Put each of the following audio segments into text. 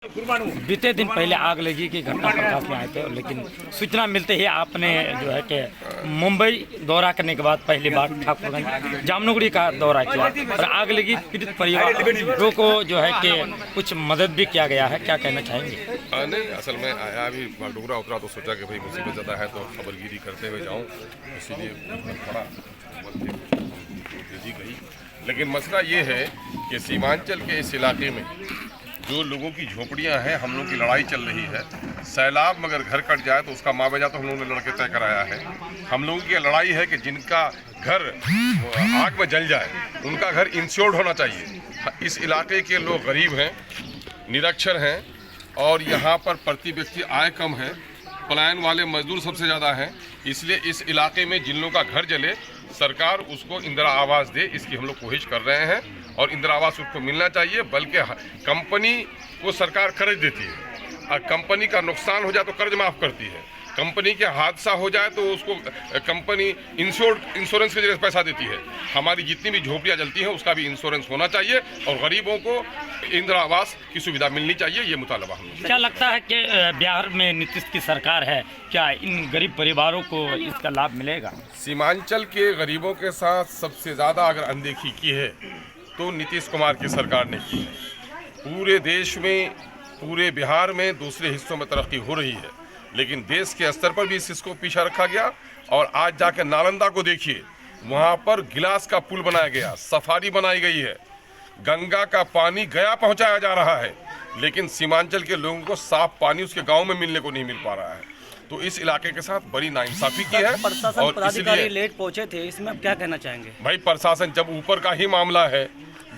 बीते दिन पहले आग लगी की घटना प्रकाश में आए थे, लेकिन सूचना मिलते ही आपने जो है कि मुंबई दौरा करने के बाद पहली बार ठाकुरगंज जामनगरी का दौरा किया और आग लगी पीड़ित परिवारों को जो है कि कुछ मदद भी किया गया है। क्या कहना चाहेंगे? नहीं, असल में आया अभी डोगरा उतरा तो सोचा कि भाई मुसीबत ज़्यादा है तो खबरगिरी करते हुए जाऊँ, इसीलिए थोड़ा तेजी गई। लेकिन मसला ये है कि सीमांचल के इस इलाके में जो लोगों की झोपड़ियां हैं, हम लोगों की लड़ाई चल रही है। सैलाब मगर घर कट जाए तो उसका मुआवजा तो हम लोगों ने लड़के तय कराया है। हम लोगों की लड़ाई है कि जिनका घर आग में जल जाए उनका घर इंश्योर्ड होना चाहिए। इस इलाके के लोग गरीब हैं, निरक्षर हैं और यहाँ पर प्रति व्यक्ति आय कम है, पलायन वाले मजदूर सबसे ज़्यादा हैं। इसलिए इस इलाके में जिन लोगों का घर जले सरकार उसको इंदिरा आवास दे, इसकी हम लोग कोशिश कर रहे हैं और इंदिरा आवास उसको मिलना चाहिए। बल्कि कंपनी को सरकार कर्ज देती है और कंपनी का नुकसान हो जाए तो कर्ज माफ़ करती है। कंपनी के हादसा हो जाए तो उसको कंपनी इंश्योरेंस के जरिए पैसा देती है। हमारी जितनी भी झोपड़ियाँ जलती हैं उसका भी इंश्योरेंस होना चाहिए और गरीबों को इंदिरा आवास की सुविधा मिलनी चाहिए, ये मुतालबा हम। क्या लगता है कि बिहार में नीतीश की सरकार है, क्या इन गरीब परिवारों को इसका लाभ मिलेगा? सीमांचल के गरीबों के साथ सबसे ज़्यादा अगर अनदेखी की है तो नीतीश कुमार की सरकार ने की है। पूरे देश में, पूरे बिहार में दूसरे हिस्सों में तरक्की हो रही है, लेकिन देश के स्तर पर भी इस चीज़ को पीछा रखा गया। और आज जाकर नालंदा को देखिए, वहाँ पर गिलास का पुल बनाया गया, सफारी बनाई गई है, गंगा का पानी गया पहुँचाया जा रहा है, लेकिन सीमांचल के लोगों को साफ पानी उसके गाँव में मिलने को नहीं मिल पा रहा है। तो इस इलाके के साथ बड़ी नाइंसाफी की है। प्रशासन पदाधिकारी लेट पहुंचे थे, इसमें आप क्या कहना चाहेंगे? भाई प्रशासन जब ऊपर का ही मामला है,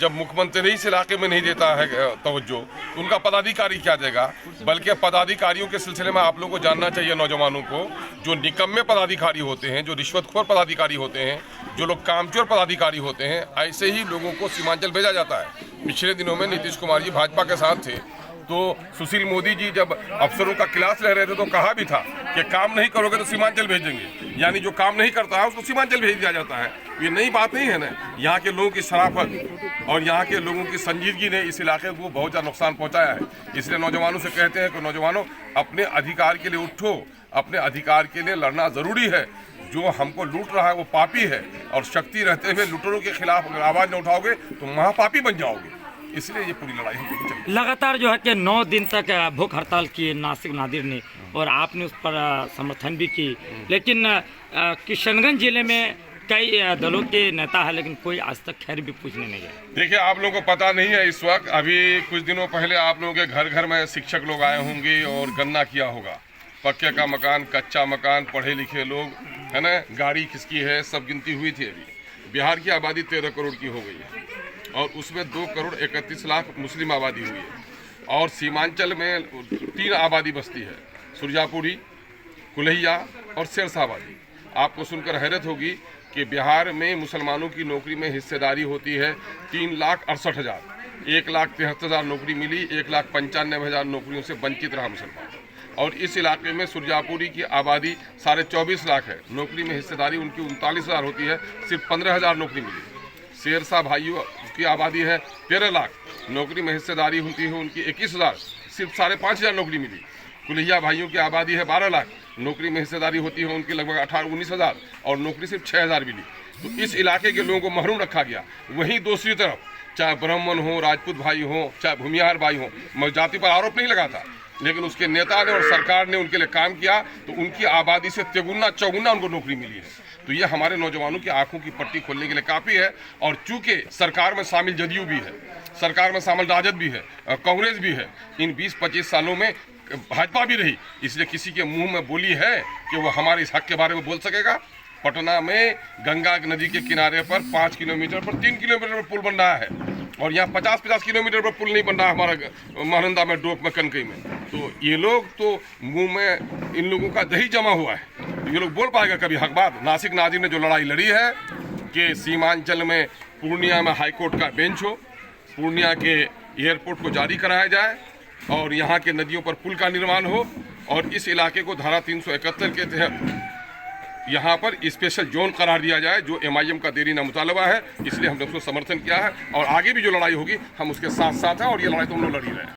जब मुख्यमंत्री इस इलाके में नहीं देता है तवज्जो, तो उनका पदाधिकारी क्या देगा? बल्कि पदाधिकारियों के सिलसिले में आप लोगों को जानना चाहिए, नौजवानों को, जो निकम्मे पदाधिकारी होते हैं, जो रिश्वतखोर पदाधिकारी होते हैं, जो लोग कामचोर पदाधिकारी होते हैं, ऐसे ही लोगों को सीमांचल भेजा जाता है। पिछले दिनों में नीतीश कुमार जी भाजपा के साथ थे तो सुशील मोदी जी जब अफसरों का क्लास ले रहे थे तो कहा भी था कि काम नहीं करोगे तो सीमांचल भेजेंगे, यानी जो काम नहीं करता है उसको सीमांचल भेज दिया जाता है। ये नई बात नहीं है ना। यहाँ के लोगों की शराफत और यहाँ के लोगों की संजीदगी ने इस इलाके को बहुत ज़्यादा नुकसान पहुँचाया है। इसलिए नौजवानों से कहते हैं कि नौजवानों, अपने अधिकार के लिए उठो, अपने अधिकार के लिए लड़ना ज़रूरी है। जो हमको लूट रहा है वो पापी है और शक्ति रहते हुए लूटरों के खिलाफ अगर आवाज़ न उठाओगे तो महापापी बन जाओगे। इसलिए ये पूरी लड़ाई हम चल लगातार जो है कि 9 दिन तक भूख हड़ताल की नासिक नादिर ने, और आपने उस पर समर्थन भी की, लेकिन किशनगंज जिले में कई दलों के नेता है, लेकिन कोई आज तक खैर भी पूछने नहीं गया। देखिए, आप लोगों को पता नहीं है, इस वक्त अभी कुछ दिनों पहले आप लोगों के घर घर में शिक्षक लोग आए होंगे और गन्ना किया होगा। पक्के का मकान, कच्चा मकान, पढ़े लिखे लोग, है ना, गाड़ी किसकी है, सब गिनती हुई थी। अभी बिहार की आबादी 13 करोड़ की हो गई है और उसमें 2 करोड़ 31 लाख मुस्लिम आबादी हुई है। और सीमांचल में 3 आबादी बस्ती है, सुरजापुरी, कुल्हिया और शेरशाह आबादी। आपको सुनकर हैरत होगी कि बिहार में मुसलमानों की नौकरी में हिस्सेदारी होती है 3,68,000। 1,73,000 नौकरी मिली, 1,95,000 नौकरियों से वंचित रहा मुसलमान। और इस इलाके में सुरजापुरी की आबादी 24.5 लाख है, नौकरी में हिस्सेदारी उनकी 39,000 होती है, सिर्फ 15,000 नौकरी मिली। शेरशाह भाइयों की आबादी है 13 लाख, नौकरी में हिस्सेदारी होती है उनकी 21,000, सिर्फ 5,500 नौकरी मिली। कुल्हिया भाइयों की आबादी है 12 लाख, नौकरी में हिस्सेदारी होती है उनकी लगभग 18-19,000 और नौकरी सिर्फ 6,000 मिली। तो इस इलाके के लोगों को महरूम रखा गया। वहीं दूसरी तरफ चाहे ब्राह्मण हो, राजपूत भाई हो, चाहे भूमिहार भाई हो, मैं जाति पर आरोप नहीं लगाता, लेकिन उसके नेता ने और सरकार ने उनके लिए काम किया तो उनकी आबादी से तिगुना चौगुना उनको नौकरी मिली है। तो ये हमारे नौजवानों की आंखों की पट्टी खोलने के लिए काफ़ी है। और चूंकि सरकार में शामिल जदयू भी है, सरकार में शामिल राजद भी है, कांग्रेस भी है, इन 20-25 सालों में भाजपा भी रही, इसलिए किसी के मुंह में बोली है कि वो हमारे इस हक के बारे में बोल सकेगा। पटना में गंगा नदी के किनारे पर 5 किलोमीटर पर 3 किलोमीटर पर पुल बन रहा है और यहाँ 50-50 किलोमीटर पर पुल नहीं बन रहा हमारा महानंदा में, डोक में, कनकई में। तो ये लोग तो मुंह में इन लोगों का दही जमा हुआ है, तो ये लोग बोल पाएगा कभी हक बात? नासिक नादिर ने जो लड़ाई लड़ी है कि सीमांचल में पूर्णिया में हाईकोर्ट का बेंच हो, पूर्णिया के एयरपोर्ट को जारी कराया जाए और यहाँ के नदियों पर पुल का निर्माण हो और इस इलाके को धारा 371 के तहत यहाँ पर स्पेशल जोन करार दिया जाए, जो MIM का देरीना मुतालबा है। इसलिए हमने उसको समर्थन किया है और आगे भी जो लड़ाई होगी हम उसके साथ साथ हैं और ये लड़ाई तो हम लोग लड़ ही रहे हैं।